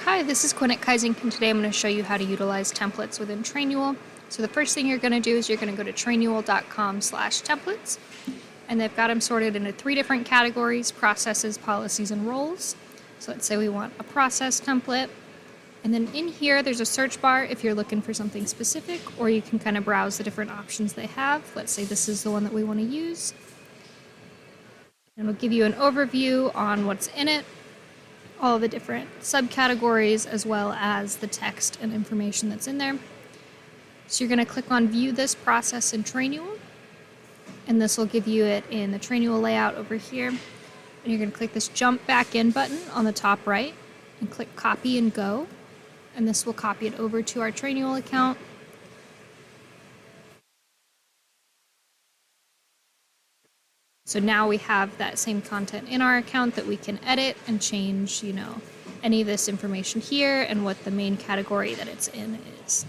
Hi, this is Quinn at Kaizink, and today I'm going to show you how to utilize templates within Trainual. So the first thing you're going to do is you're going to go to trainual.com/templates, and they've got them sorted into 3 different categories: processes, policies, and roles. So let's say we want a process template, and then in here there's a search bar if you're looking for something specific, or you can kind of browse the different options they have. Let's say this is the one that we want to use, and it'll give you an overview on what's in it, all the different subcategories, as well as the text and information that's in there. So you're going to click on View this process in Trainual, and this will give you it in the Trainual layout over here. And you're going to click this Jump Back In button on the top right, and click Copy and Go, and this will copy it over to our Trainual account. So now we have that same content in our account that we can edit and change, any of this information here and what the main category that it's in is.